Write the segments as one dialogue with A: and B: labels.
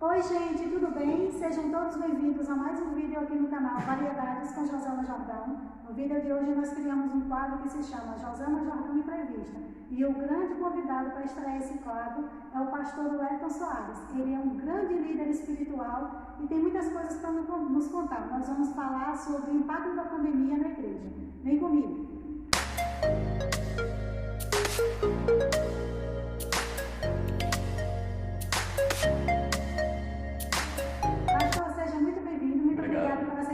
A: Oi gente, tudo bem? Sejam todos bem-vindos a mais um vídeo aqui no canal Variedades com Josana Jordão. No vídeo de hoje nós criamos um quadro que se chama Josana Jordão Entrevista. E o grande convidado para estrear esse quadro é o pastor Wellington Soares. Ele é um grande líder espiritual e tem muitas coisas para nos contar. Nós vamos falar sobre o impacto da pandemia na igreja. Vem comigo!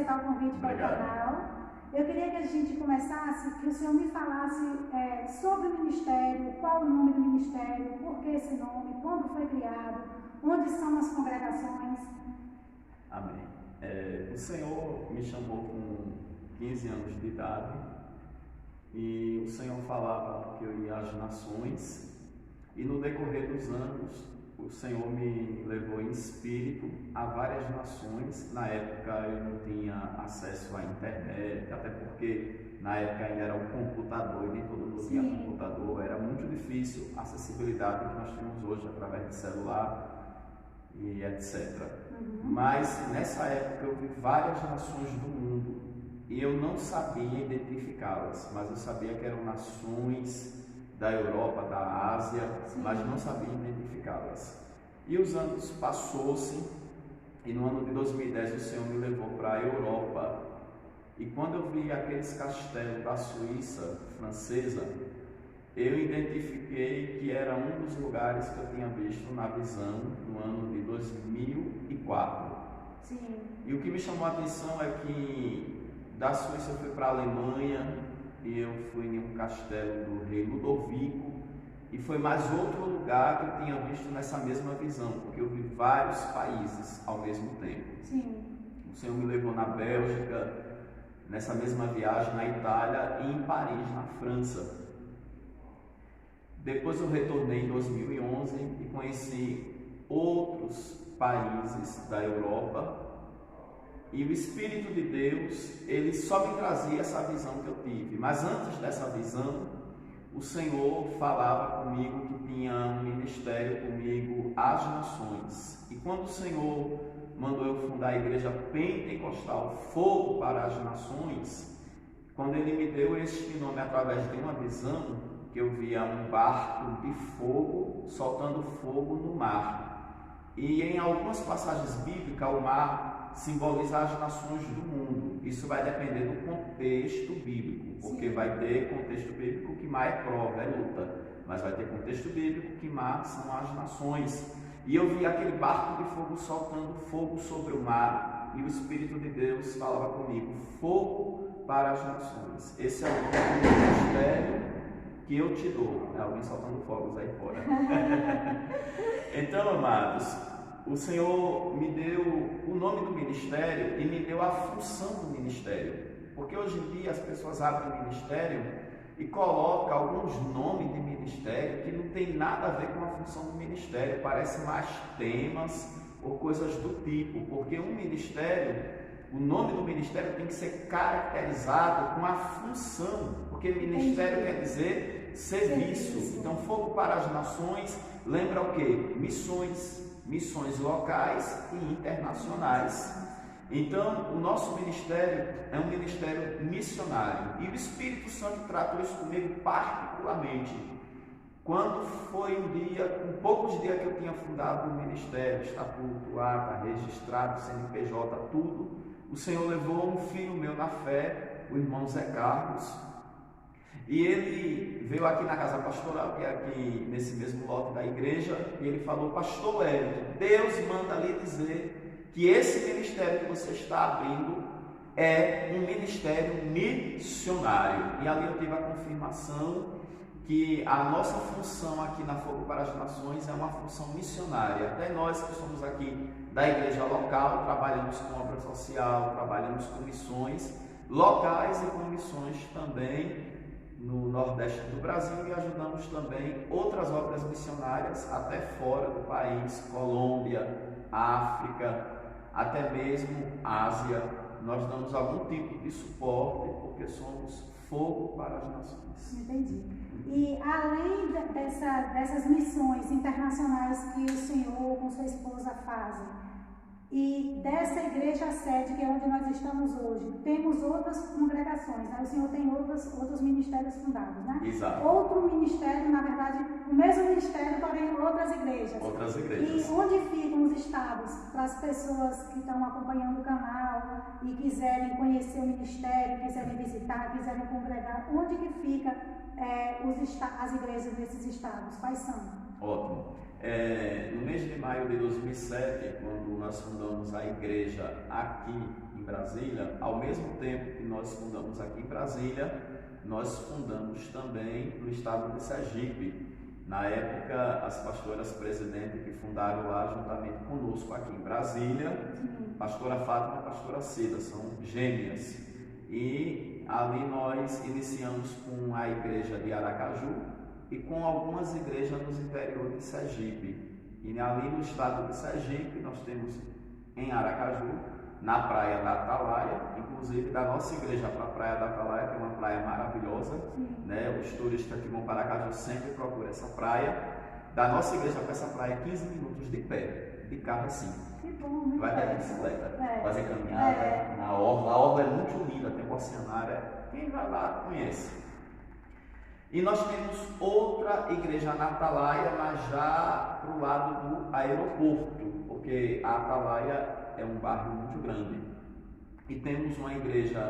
A: O convite para o canal. Eu queria que a gente começasse, que o senhor me falasse sobre o ministério, qual o nome do ministério, por que esse nome, quando foi criado, onde são as congregações.
B: Amém. O Senhor me chamou com 15 anos de idade e o Senhor falava que eu ia às nações e no decorrer dos anos o Senhor me levou em espírito a várias nações. Na época eu não tinha acesso à internet, até porque na época ainda era o computador e nem todo mundo tinha computador. Era muito difícil a acessibilidade que nós temos hoje através de celular e etc. Mas nessa época eu vi várias nações do mundo e eu não sabia identificá-las, mas eu sabia que eram nações da Europa, da Ásia, mas não sabia identificá-las. E os anos passou-se e no ano de 2010 o Senhor me levou para a Europa. E quando eu vi aqueles castelos da Suíça francesa, eu identifiquei que era um dos lugares que eu tinha visto na visão no ano de 2004. E o que me chamou a atenção é que da Suíça eu fui para a Alemanha, e eu fui em um castelo do rei Ludovico, e foi mais outro lugar que eu tinha visto nessa mesma visão, porque eu vi vários países ao mesmo tempo. O Senhor me levou na Bélgica, nessa mesma viagem, na Itália e em Paris, na França. Depois eu retornei em 2011 e conheci outros países da Europa. E o Espírito de Deus, ele só me trazia essa visão que eu tive. Mas antes dessa visão, o Senhor falava comigo que tinha um ministério comigo às nações. E quando o Senhor mandou eu fundar a igreja pentecostal Fogo para as Nações, quando ele me deu este nome através de uma visão, que eu via um barco de fogo soltando fogo no mar. E em algumas passagens bíblicas, o mar simboliza as nações do mundo. Isso vai depender do contexto bíblico, porque vai ter contexto bíblico que mar é prova, é luta, mas vai ter contexto bíblico que mar são as nações. E eu vi aquele barco de fogo soltando fogo sobre o mar, e o Espírito de Deus falava comigo: fogo para as nações. Esse é o nome do ministério que eu te dou. Alguém soltando fogos aí fora. Então, amados, o Senhor me deu o nome do ministério e me deu a função do ministério, porque hoje em dia as pessoas abrem o ministério e colocam alguns nomes de ministério que não tem nada a ver com a função do ministério, parece mais temas ou coisas do tipo, porque um ministério, o nome do ministério tem que ser caracterizado com a função, porque ministério quer dizer serviço. Então, Fogo para as Nações lembra o quê? Missões locais e internacionais. Então, o nosso ministério é um ministério missionário. E o Espírito Santo tratou isso comigo particularmente. Quando foi um dia, com poucos dias que eu tinha fundado o ministério, estatuto, ata, registrado, CNPJ, tudo, o Senhor levou um filho meu na fé, o irmão Zé Carlos, e ele veio aqui na casa pastoral, que é aqui nesse mesmo lote da igreja, e ele falou: pastor Wellington, Deus manda lhe dizer que esse ministério que você está abrindo é um ministério missionário. E ali eu tive a confirmação que a nossa função aqui na Fogo para as Nações é uma função missionária. Até nós que somos aqui da igreja local, trabalhamos com obra social, trabalhamos com missões locais e com missões também no Nordeste do Brasil, e ajudamos também outras obras missionárias até fora do país, Colômbia, África, até mesmo Ásia. Nós damos algum tipo de suporte porque somos fogo para as nações.
A: Entendi. E além dessas missões internacionais que o senhor com sua esposa fazem, e dessa igreja sede, que é onde nós estamos hoje, temos outras congregações, né? O senhor tem outros ministérios fundados, né?
B: Exato.
A: Outro ministério, na verdade, o mesmo ministério, porém outras igrejas.
B: Outras igrejas.
A: E onde ficam os estados para as pessoas que estão acompanhando o canal e quiserem conhecer o ministério, quiserem visitar, quiserem congregar, onde que fica as igrejas desses estados? Quais são?
B: Ótimo. No mês de maio de 2007, quando nós fundamos a igreja aqui em Brasília, ao mesmo tempo que nós fundamos aqui em Brasília, nós fundamos também no estado de Sergipe. Na época, as pastoras presidentes que fundaram lá juntamente conosco aqui em Brasília, pastora Fátima e pastora Cida, são gêmeas. E ali nós iniciamos com a igreja de Aracaju e com algumas igrejas nos interiores de Sergipe. E ali no estado de Sergipe, nós temos em Aracaju, na Praia da Atalaia, inclusive da nossa igreja para a Praia da Atalaia, que é uma praia maravilhosa, né? Os turistas que vão para Aracaju sempre procuram essa praia. Da nossa igreja para essa praia, 15 minutos de pé, de carro assim.
A: Que bom, muito
B: vai ter bicicleta, fazer caminhada na orla. A orla é muito linda, tem uma oceanária. Quem vai lá conhece. E nós temos outra igreja na Atalaia, mas já para o lado do aeroporto, porque a Atalaia é um bairro muito grande. E temos uma igreja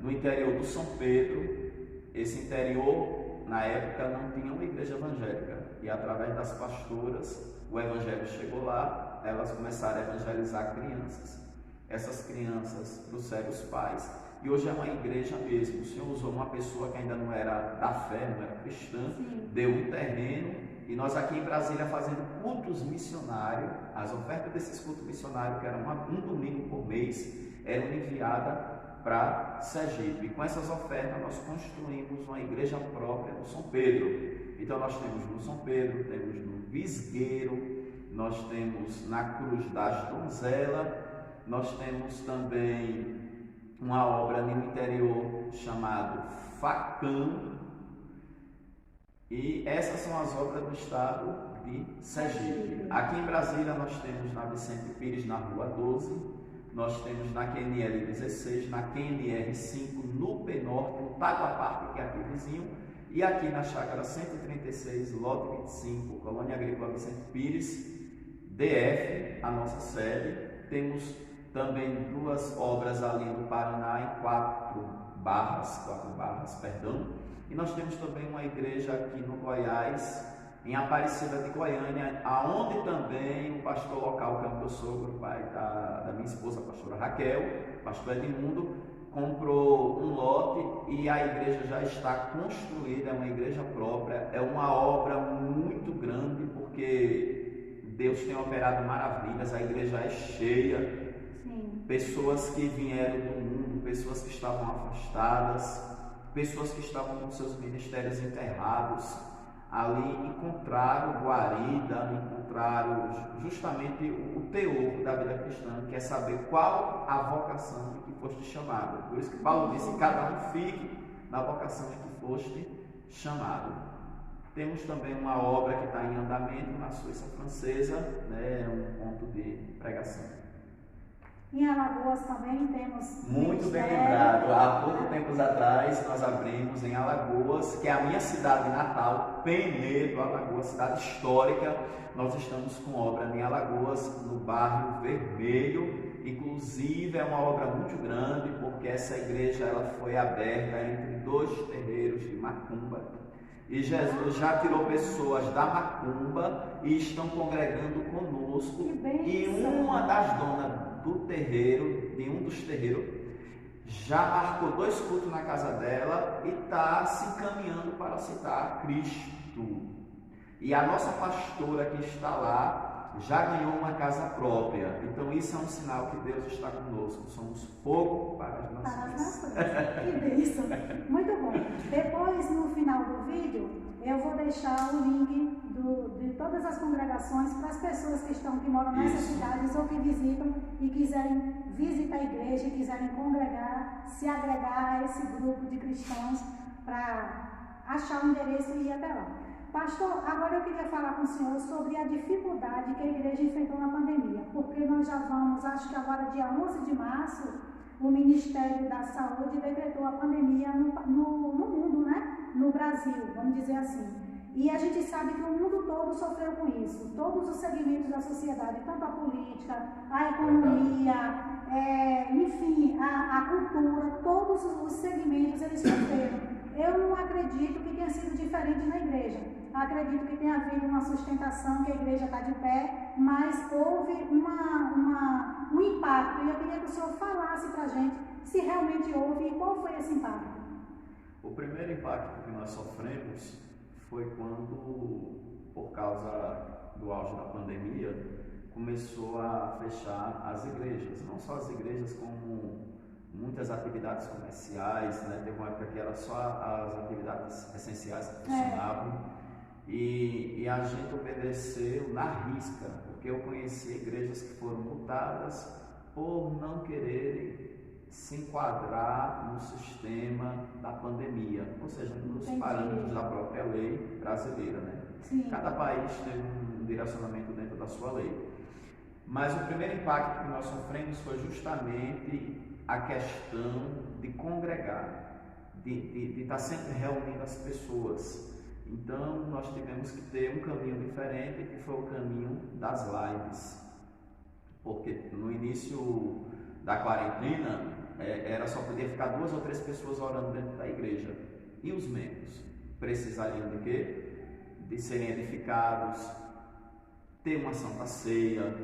B: no interior do São Pedro. Esse interior, na época, não tinha uma igreja evangélica. E através das pastoras, o evangelho chegou lá, elas começaram a evangelizar crianças. Essas crianças trouxeram os pais. E hoje é uma igreja mesmo. O Senhor usou uma pessoa que ainda não era da fé, não era cristã, deu um terreno, e nós aqui em Brasília fazendo cultos missionários. As ofertas desses cultos missionários, que eram um domingo por mês, eram enviadas para Sergipe. E com essas ofertas nós construímos uma igreja própria no São Pedro. Então nós temos no São Pedro, temos no Visgueiro, nós temos na Cruz das Donzelas, nós temos também uma obra no interior chamado Facão, e essas são as obras do estado de Sergipe. Aqui em Brasília nós temos na Vicente Pires, na Rua 12, nós temos na QNL 16, na QNR 5, no P-Norte, no Tagua Parque, que é aqui vizinho, e aqui na Chácara 136, lote 25, Colônia Agrícola Vicente Pires, DF, a nossa sede. Temos também duas obras ali no Paraná em 4 barras, e nós temos também uma igreja aqui no Goiás, em Aparecida de Goiânia, aonde também o pastor local, que é o meu sogro, pai da minha esposa, a pastora Raquel, pastor Edmundo, comprou um lote e a igreja já está construída, é uma igreja própria, é uma obra muito grande, porque Deus tem operado maravilhas, a igreja é cheia. Pessoas que vieram do mundo, pessoas que estavam afastadas, pessoas que estavam com seus ministérios enterrados, ali encontraram guarida, encontraram justamente o teor da vida cristã, que é saber qual a vocação de que foste chamado. Por isso que Paulo disse: cada um fique na vocação de que foste chamado. Temos também uma obra que está em andamento na Suíça Francesa, né, um ponto de pregação.
A: Em Alagoas também temos...
B: Muito bem lembrado. Há pouco tempo atrás nós abrimos em Alagoas, que é a minha cidade natal, Penedo, Alagoas, cidade histórica. Nós estamos com obra em Alagoas, no bairro Vermelho. Inclusive é uma obra muito grande, porque essa igreja ela foi aberta entre 2 terreiros de macumba. E Jesus já tirou pessoas da macumba e estão congregando conosco. E uma das donas do terreiro, de um dos terreiros, já marcou 2 cultos na casa dela e está se encaminhando para aceitar Cristo. E a nossa pastora que está lá já ganhou uma casa própria. Então isso é um sinal que Deus está conosco. Somos fogo para as nações.
A: Que bênção! Muito bom. Depois, no final do vídeo, eu vou deixar o link de todas as congregações para as pessoas que moram nessas cidades ou que visitam e quiserem visitar a igreja, quiserem congregar, se agregar a esse grupo de cristãos, para achar o endereço e ir até lá. Pastor, agora eu queria falar com o senhor sobre a dificuldade que a igreja enfrentou na pandemia, porque nós já vamos, acho que agora dia 11 de março, o Ministério da Saúde decretou a pandemia no mundo, né? No Brasil, vamos dizer assim. E a gente sabe que o mundo todo sofreu com isso, todos os segmentos da sociedade, tanto a política, a economia, enfim, a cultura, todos os segmentos eles sofreram. Eu não acredito que tenha sido diferente na igreja. Acredito que tenha havido uma sustentação, que a igreja está de pé, mas houve um impacto. E eu queria que o senhor falasse para a gente se realmente houve e qual foi esse impacto.
B: O primeiro impacto que nós sofremos foi quando, por causa do auge da pandemia, começou a fechar as igrejas. Não só as igrejas, como muitas atividades comerciais, né? Teve uma época que era só as atividades essenciais que funcionavam. E a gente obedeceu na risca, porque eu conheci igrejas que foram multadas por não quererem se enquadrar no sistema da pandemia, ou seja, nos parâmetros da própria lei brasileira, né?
A: Sim.
B: Cada país tem um direcionamento dentro da sua lei. Mas o primeiro impacto que nós sofremos foi justamente a questão de congregar, de estar sempre reunindo as pessoas. Então, nós tivemos que ter um caminho diferente, que foi o caminho das lives. Porque no início da quarentena, só podia ficar 2 ou 3 pessoas orando dentro da igreja. E os membros precisariam de quê? De serem edificados, ter uma santa ceia,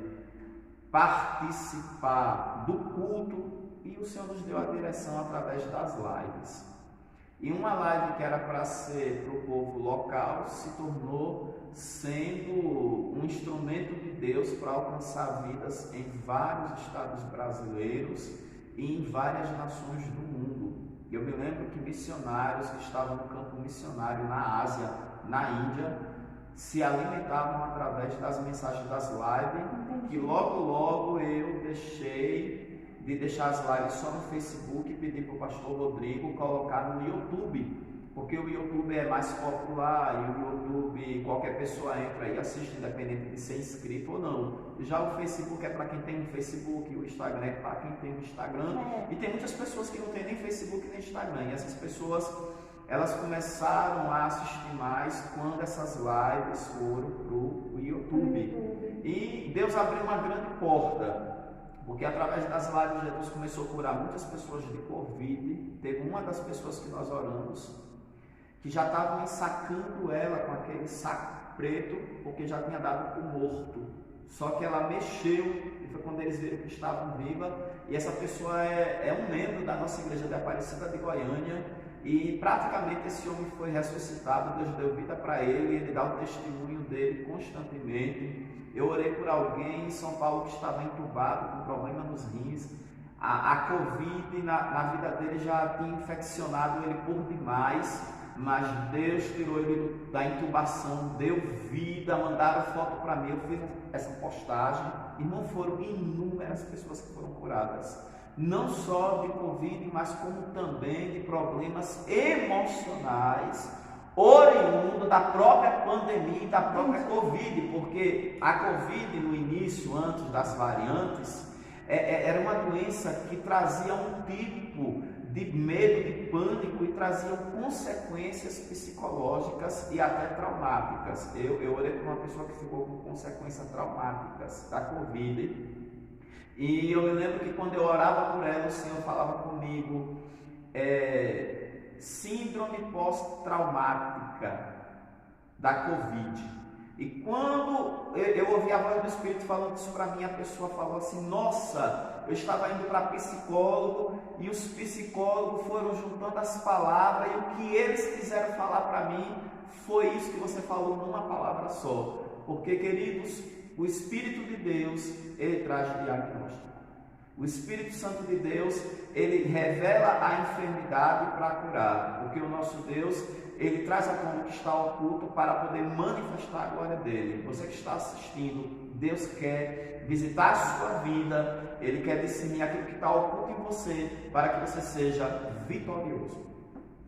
B: participar do culto, e o Senhor nos deu a direção através das lives. E uma live que era para ser para o povo local se tornou sendo um instrumento de Deus para alcançar vidas em vários estados brasileiros e em várias nações do mundo. Eu me lembro que missionários que estavam no campo missionário na Ásia, na Índia, se alimentavam através das mensagens das lives, que logo eu deixei de deixar as lives só no Facebook e pedir para o pastor Rodrigo colocar no YouTube, porque o YouTube é mais popular e o YouTube qualquer pessoa entra e assiste, independente de ser inscrito ou não. Já o Facebook é para quem tem um Facebook, o Instagram é para quem tem um Instagram, e tem muitas pessoas que não tem nem Facebook nem Instagram, e essas pessoas elas começaram a assistir mais quando essas lives foram para o YouTube. E Deus abriu uma grande porta, porque através das lives Jesus começou a curar muitas pessoas de Covid. Teve uma das pessoas que nós oramos, que já estavam ensacando ela com aquele saco preto, porque já tinha dado por morto. Só que ela mexeu, e foi quando eles viram que estavam vivas, e essa pessoa é um membro da nossa igreja de Aparecida de Goiânia, e praticamente esse homem foi ressuscitado, Deus deu vida para ele, ele dá o testemunho dele constantemente. Eu orei por alguém em São Paulo que estava entubado com problema nos rins. A Covid na vida dele já tinha infeccionado ele por demais, mas Deus tirou ele da intubação, deu vida, mandaram foto para mim, eu fiz essa postagem e não foram inúmeras pessoas que foram curadas. Não só de Covid, mas como também de problemas emocionais, oriundo da própria pandemia e da própria Covid, porque a Covid no início, antes das variantes, era uma doença que trazia um tipo de medo, de pânico e trazia consequências psicológicas e até traumáticas. Eu orei por uma pessoa que ficou com consequências traumáticas da Covid. E eu me lembro que quando eu orava por ela, o Senhor falava comigo, síndrome pós-traumática da Covid. E quando eu ouvi a voz do Espírito falando isso para mim, a pessoa falou assim: nossa, eu estava indo para psicólogo e os psicólogos foram juntando as palavras e o que eles quiseram falar para mim foi isso que você falou numa palavra só. Porque, queridos, o Espírito de Deus, ele traz diagnóstico. O Espírito Santo de Deus, ele revela a enfermidade para curar. Porque o nosso Deus, ele traz a como que está oculto para poder manifestar a glória dele. Você que está assistindo, Deus quer visitar a sua vida, ele quer discernir aquilo que está oculto em você, para que você seja vitorioso.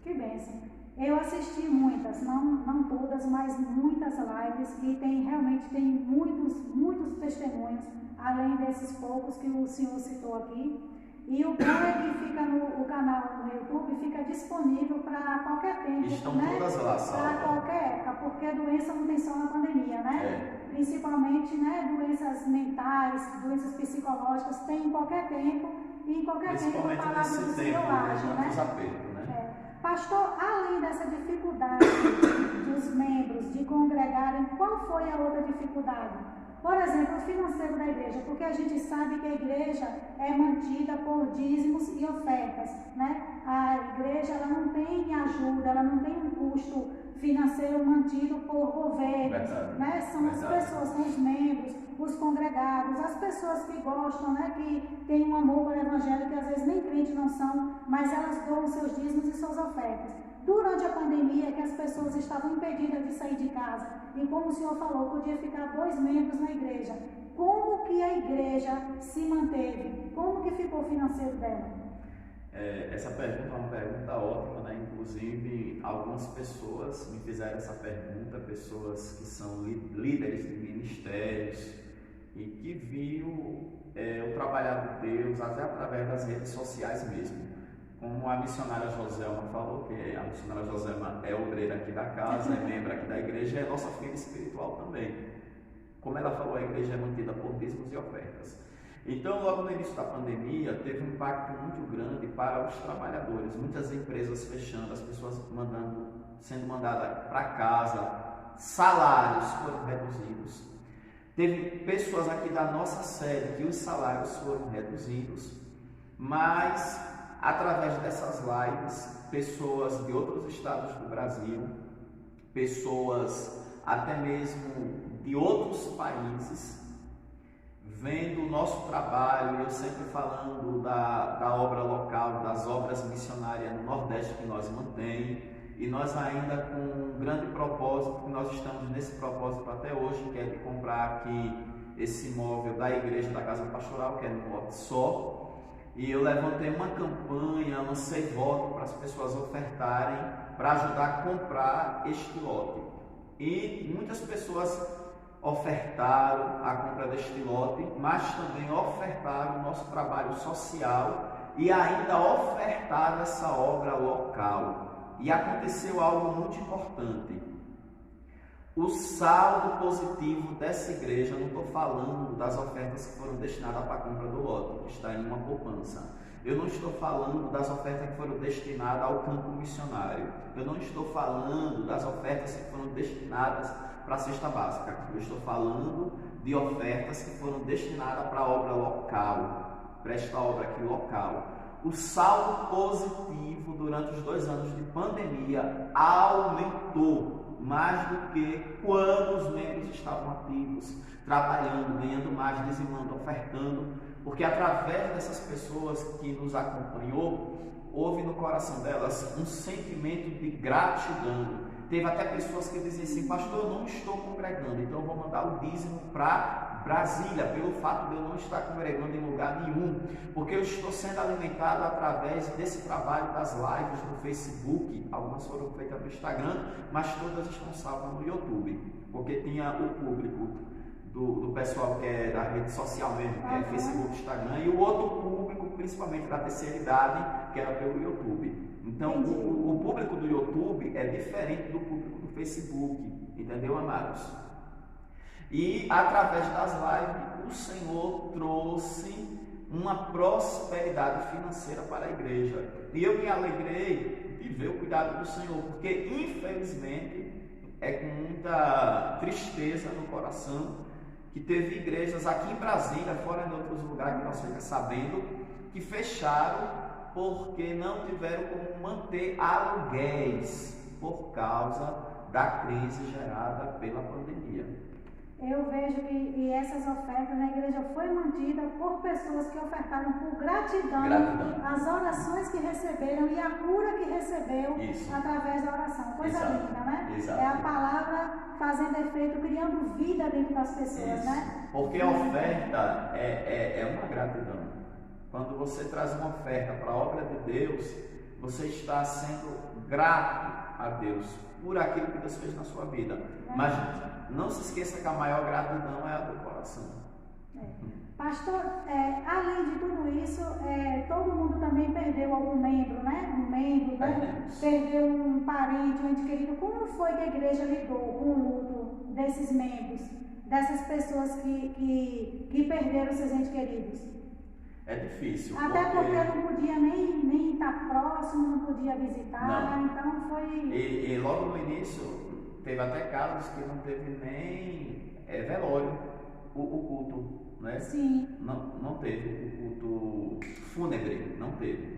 A: Que bênção. Eu assisti muitas, não todas, mas muitas lives e realmente tem muitos testemunhos, além desses poucos que o senhor citou aqui. E o bom é que fica o canal no YouTube fica disponível para qualquer tempo.
B: Estão
A: né?
B: todas lá,
A: para qualquer época, porque a doença não tem só na pandemia, né? Principalmente, né, doenças mentais, doenças psicológicas, tem em qualquer tempo e em qualquer tempo a palavra do Senhor age, né? Pastor, além dessa dificuldade dos membros de congregarem, qual foi a outra dificuldade? Por exemplo, o financeiro da igreja, porque a gente sabe que a igreja é mantida por dízimos e ofertas, né? A igreja ela não tem ajuda, ela não tem um custo financeiro mantido por governos, né? São as pessoas, são os membros, os congregados, as pessoas que gostam, né? Que têm um amor pelo evangelho, que às vezes nem crentes não são, mas elas doam seus dízimos e suas ofertas. Durante a pandemia, que as pessoas estavam impedidas de sair de casa, e como o senhor falou, podia ficar 2 membros na igreja, como que a igreja se manteve? Como que ficou o financeiro dela?
B: Essa pergunta é uma pergunta ótima, né? Inclusive, algumas pessoas me fizeram essa pergunta, pessoas que são líderes de ministérios e que viram o trabalhar de Deus até através das redes sociais mesmo. Como a missionária Joselma falou, que a missionária Joselma é obreira aqui da casa, é membro aqui da igreja, é nossa filha espiritual também. Como ela falou, a igreja é mantida por dízimos e ofertas. Então, logo no início da pandemia, teve um impacto muito grande para os trabalhadores. Muitas empresas fechando, as pessoas sendo mandadas para casa, salários foram reduzidos. Teve pessoas aqui da nossa sede que os salários foram reduzidos, mas através dessas lives, pessoas de outros estados do Brasil, pessoas até mesmo de outros países, vendo o nosso trabalho, eu sempre falando da obra local, das obras missionárias no Nordeste que nós mantemos, e nós ainda com um grande propósito, que nós estamos nesse propósito até hoje, que é de comprar aqui esse imóvel da igreja da Casa Pastoral, que é no lote só. E eu levantei uma campanha, lancei voto para as pessoas ofertarem, para ajudar a comprar este lote. E muitas pessoas ofertaram a compra deste lote, mas também ofertaram o nosso trabalho social e ainda ofertaram essa obra local. E aconteceu algo muito importante. O saldo positivo dessa igreja, não estou falando das ofertas que foram destinadas para a compra do lote, que está em uma poupança. Eu não estou falando das ofertas que foram destinadas ao campo missionário. Eu não estou falando das ofertas que foram destinadas para a cesta básica. Eu estou falando de ofertas que foram destinadas para a obra local, para esta obra aqui local. O saldo positivo durante os 2 anos de pandemia aumentou mais do que quando os membros estavam ativos, trabalhando, ganhando mais, dizimando, ofertando, porque através dessas pessoas que nos acompanhou, houve no coração delas um sentimento de gratidão. Teve até pessoas que diziam assim: pastor, eu não estou congregando, então eu vou mandar o dízimo para Brasília, pelo fato de eu não estar congregando em lugar nenhum, porque eu estou sendo alimentado através desse trabalho das lives no Facebook. Algumas foram feitas no Instagram, mas todas estão salvas no YouTube, porque tinha o público do pessoal que é da rede social mesmo, que é Facebook, Instagram, e o outro público, principalmente da terceira idade, que era pelo YouTube. Então, o público do YouTube é diferente do público do Facebook, entendeu, amados? E através das lives, o Senhor trouxe uma prosperidade financeira para a igreja. E eu me alegrei de ver o cuidado do Senhor, porque infelizmente é com muita tristeza no coração que teve igrejas aqui em Brasília, fora de outros lugares que nós ficamos sabendo, que fecharam porque não tiveram como manter aluguéis por causa da crise gerada pela pandemia.
A: Eu vejo que essas ofertas na igreja foi mantida por pessoas que ofertaram por gratidão. As orações que receberam e a cura que recebeu através da oração. Coisa linda, né?
B: Exato.
A: É a palavra fazendo efeito, criando vida dentro das pessoas, né?
B: Porque a oferta é uma gratidão. Quando você traz uma oferta para a obra de Deus, você está sendo grato a Deus por aquilo que Deus fez na sua vida. Mas não se esqueça que a maior gratidão é a do coração.
A: Pastor, além de tudo isso, todo mundo também perdeu algum membro, né? Um membro, né? Perdeu um parente, um ente querido. Como foi que a igreja lidou com o luto desses membros, dessas pessoas que perderam seus entes queridos?
B: É difícil.
A: Até porque não podia nem estar próximo, não podia visitar,
B: não.
A: Então foi...
B: E logo no início, teve até casos que não teve nem velório, o culto. Né?
A: Sim.
B: Não teve o culto fúnebre, não teve.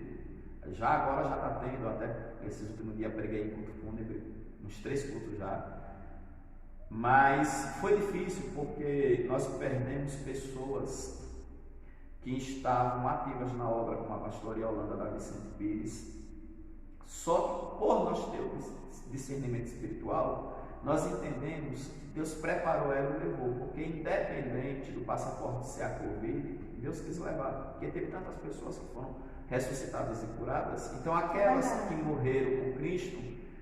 B: Agora já está tendo, até esses últimos dias preguei em culto fúnebre, uns 3 cultos já. Mas foi difícil porque nós perdemos pessoas que estavam ativas na obra, como a pastora Yolanda da Vicente Pires. Só que por nós termos discernimento espiritual, nós entendemos que Deus preparou ela e levou, porque independente do passaporte ser a Covid, Deus quis levar, porque teve tantas pessoas que foram ressuscitadas e curadas. Então aquelas que morreram com Cristo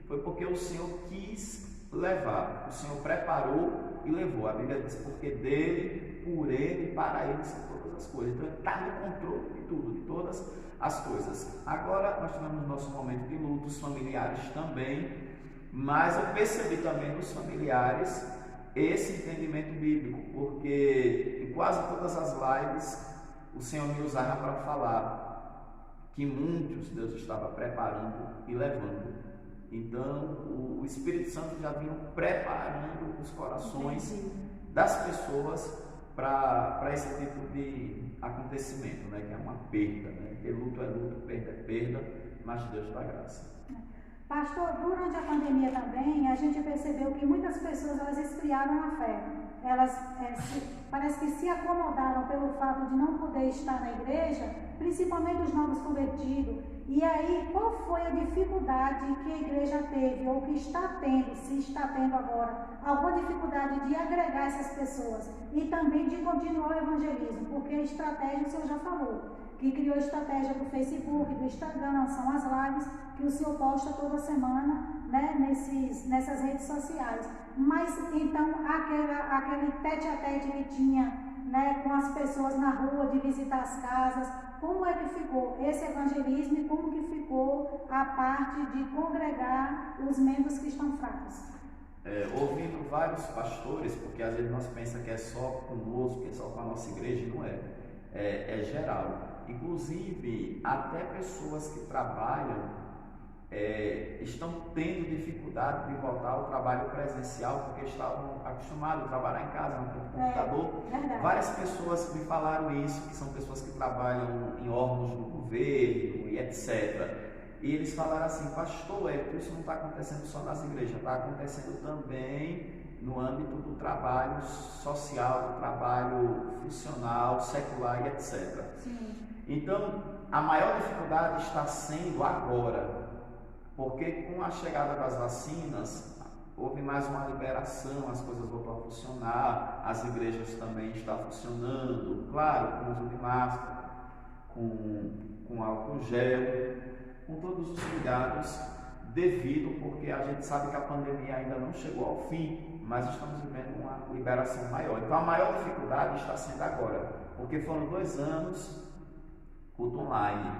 B: foi porque o Senhor quis levar, o Senhor preparou e levou. A Bíblia diz, porque dele, por ele e para ele são todas as coisas. Então ele está no controle de tudo, de todas as coisas. Agora nós tivemos nosso momento de luto, os familiares também. Mas eu percebi também nos familiares esse entendimento bíblico, porque em quase todas as lives o Senhor me usava para falar que muitos Deus estava preparando e levando. Então o Espírito Santo já vinha preparando os corações das pessoas para esse tipo de acontecimento, né? Que é uma perda, né? Porque luto é luto, perda é perda, mas Deus dá graça.
A: Pastor, durante a pandemia também, a gente percebeu que muitas pessoas elas esfriaram na fé. Elas parece que se acomodaram pelo fato de não poder estar na igreja, principalmente os novos convertidos. E aí, qual foi a dificuldade que a igreja teve, ou que está tendo, se está tendo agora, alguma dificuldade de agregar essas pessoas e também de continuar o evangelismo? Porque a estratégia, o senhor já falou, que criou a estratégia do Facebook, do Instagram, são as lives que o senhor posta toda semana, né, nessas redes sociais. Mas então aquele tete a tete que tinha, né, com as pessoas na rua, de visitar as casas, como é que ficou esse evangelismo e como que ficou a parte de congregar os membros que estão fracos?
B: Ouvindo vários pastores, porque às vezes nós pensamos que é só conosco, que é só com a nossa igreja, não é. É geral. Inclusive, até pessoas que trabalham estão tendo dificuldade de voltar ao trabalho presencial, porque estavam acostumados a trabalhar em casa, no computador. Várias pessoas me falaram isso, que são pessoas que trabalham em órgãos do governo e etc. E eles falaram assim, pastor, isso não está acontecendo só nas igrejas, está acontecendo também no âmbito do trabalho social, do trabalho funcional, secular e etc.
A: Sim.
B: Então, a maior dificuldade está sendo agora, porque com a chegada das vacinas, houve mais uma liberação, as coisas voltam a funcionar, as igrejas também estão funcionando, claro, com uso de máscara, com álcool gel, com todos os cuidados devido, porque a gente sabe que a pandemia ainda não chegou ao fim, mas estamos vivendo uma liberação maior. Então a maior dificuldade está sendo agora, porque foram 2 anos culto online.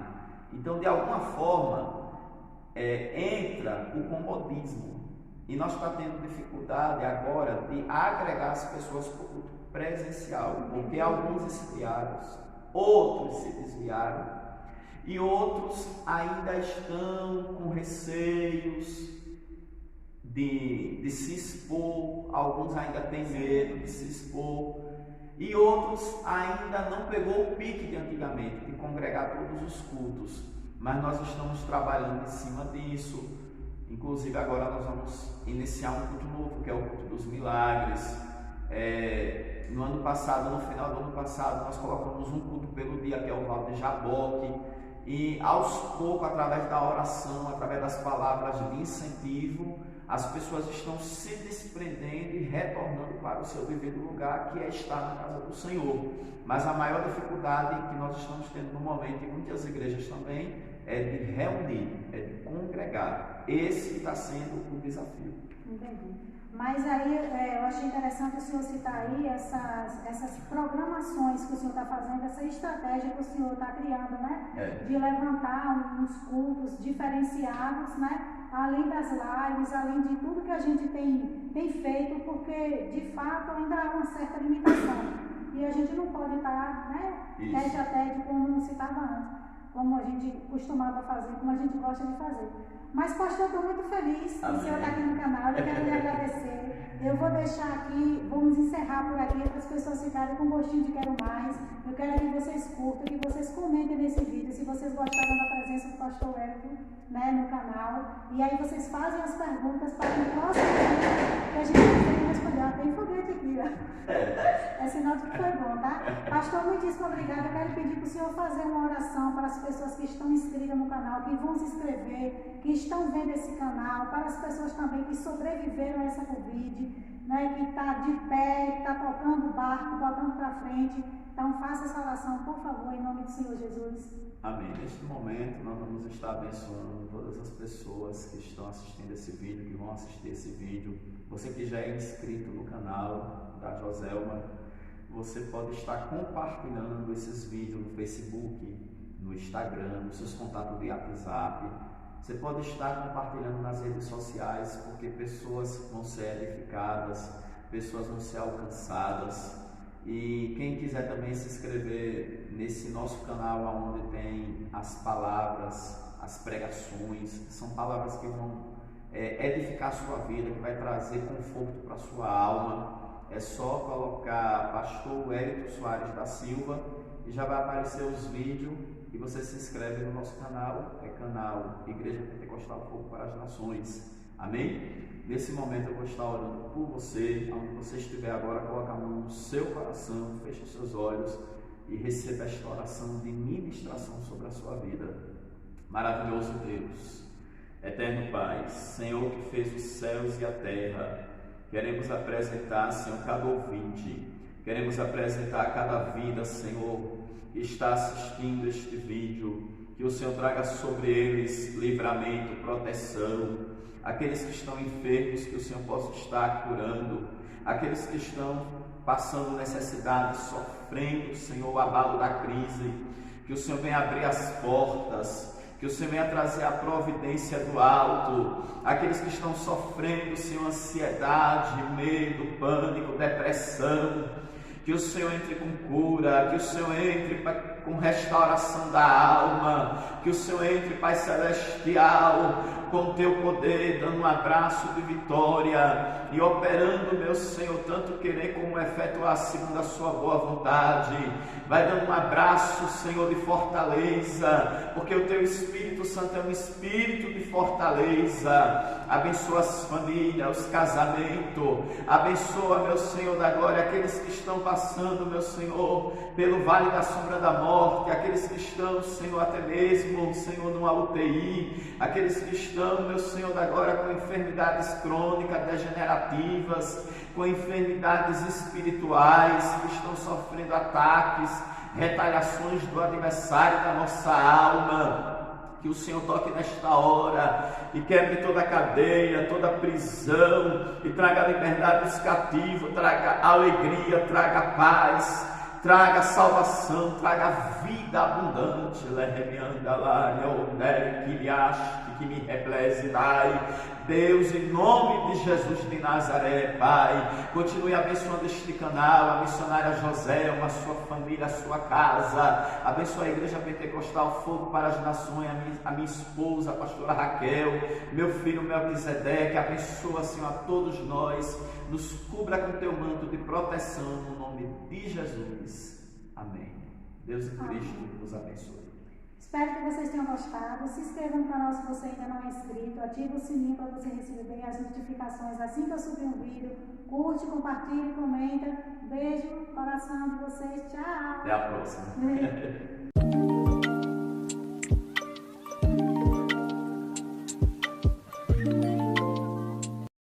B: Então de alguma forma entra o comodismo e nós estamos tendo dificuldade agora de agregar as pessoas para o culto presencial, porque alguns esfriaram, outros se desviaram e outros ainda estão com receios de se expor, alguns ainda têm medo de se expor e outros ainda não pegou o pique de antigamente, de congregar todos os cultos, mas nós estamos trabalhando em cima disso. Inclusive agora nós vamos iniciar um culto novo, que é o culto dos milagres. No ano passado, no final do ano passado, nós colocamos um culto pelo dia, que é o Val de Jaboque, e aos poucos, através da oração, através das palavras de incentivo, as pessoas estão se desprendendo e retornando para o seu devido lugar, que é estar na casa do Senhor. Mas a maior dificuldade que nós estamos tendo no momento, em muitas igrejas também, é de reunir, é de congregar. Esse está sendo o desafio.
A: Entendi. Mas aí eu achei interessante o senhor citar aí essas programações que o senhor está fazendo, essa estratégia que o senhor está criando, né? De levantar uns cultos diferenciados, né? Além das lives, além de tudo que a gente tem feito, porque de fato ainda há uma certa limitação. E a gente não pode estar, né? Tete a tete como se estava antes, como a gente costumava fazer, como a gente gosta de fazer. Mas, pastor, estou muito feliz que o senhor está aqui no canal, eu quero lhe agradecer. Eu vou deixar aqui, vamos encerrar por aqui para as pessoas ficarem com gostinho de quero mais. Eu quero que vocês curtam, que vocês comentem nesse vídeo, se vocês gostaram da presença do pastor Wellington, né, no canal. E aí vocês fazem as perguntas para que no próximo vídeo que a gente consegue responder. Tem foguete aqui, ó. É sinal de que foi bom, tá? Pastor, muitíssimo obrigada. Eu quero pedir para o senhor fazer uma oração para as pessoas que estão inscritas no canal, que vão se inscrever, que estão vendo esse canal, para as pessoas também que sobreviveram a essa Covid, né, que está de pé, que está tocando o barco, botando para frente. Então faça essa oração, por favor, em nome do Senhor Jesus.
B: Amém. Neste momento nós vamos estar abençoando todas as pessoas que estão assistindo esse vídeo, que vão assistir esse vídeo. Você que já é inscrito no canal da Joselma, você pode estar compartilhando esses vídeos no Facebook, no Instagram, nos seus contatos de WhatsApp. Você pode estar compartilhando nas redes sociais, porque pessoas vão ser edificadas, pessoas vão ser alcançadas. E quem quiser também se inscrever nesse nosso canal, onde tem as palavras, as pregações, são palavras que vão edificar a sua vida, que vai trazer conforto para a sua alma. É só colocar Pastor Wellington Soares da Silva e já vai aparecer os vídeos e você se inscreve no nosso canal, é canal Igreja Pentecostal Fogo para as Nações. Amém? Nesse momento eu vou estar orando por você, onde você estiver agora, coloca a mão no seu coração, feche os seus olhos e receba esta oração de ministração sobre a sua vida. Maravilhoso Deus, eterno Pai, Senhor que fez os céus e a terra, queremos apresentar, Senhor, cada ouvinte, queremos apresentar cada vida, Senhor, que está assistindo este vídeo, que o Senhor traga sobre eles livramento, proteção, aqueles que estão enfermos, que o Senhor possa estar curando, aqueles que estão passando necessidade, sofrendo, Senhor, o abalo da crise, que o Senhor venha abrir as portas, que o Senhor venha trazer a providência do alto, aqueles que estão sofrendo, Senhor, ansiedade, medo, pânico, depressão, que o Senhor entre com cura, que o Senhor entre com restauração da alma, que o Senhor entre, Pai Celestial, com teu poder, dando um abraço de vitória e operando, meu Senhor, tanto querer como efetuar segundo a sua boa vontade. Vai dando um abraço, Senhor, de fortaleza, porque o teu Espírito Santo é um espírito de fortaleza. Abençoa as famílias, os casamentos, abençoa, meu Senhor da glória, aqueles que estão passando, meu Senhor, pelo vale da sombra da morte, aqueles que estão, Senhor, até mesmo, Senhor, numa UTI, aqueles que estão, meu Senhor da glória, com enfermidades crônicas, degenerativas, com enfermidades espirituais, que estão sofrendo ataques, retaliações do adversário da nossa alma. Que o Senhor toque nesta hora e quebre toda a cadeia, toda a prisão, e traga a liberdade dos cativos, traga alegria, traga paz, traga salvação, traga vida abundante. Que me repleze, Deus, em nome de Jesus de Nazaré, Pai, continue abençoando este canal, a missionária Joselma, a sua família, a sua casa, abençoa a Igreja Pentecostal Fogo para as Nações, a minha esposa, a pastora Raquel, meu filho Melquisedeque, abençoa, Senhor, a todos nós, nos cubra com teu manto de proteção, no nome de Jesus, amém. Deus e Cristo nos abençoe.
A: Espero que vocês tenham gostado. Se inscreva no canal se você ainda não é inscrito. Ative o sininho para você receber as notificações assim que eu subir um vídeo. Curte, compartilhe, comenta. Beijo, coração de vocês. Tchau.
B: Até a próxima.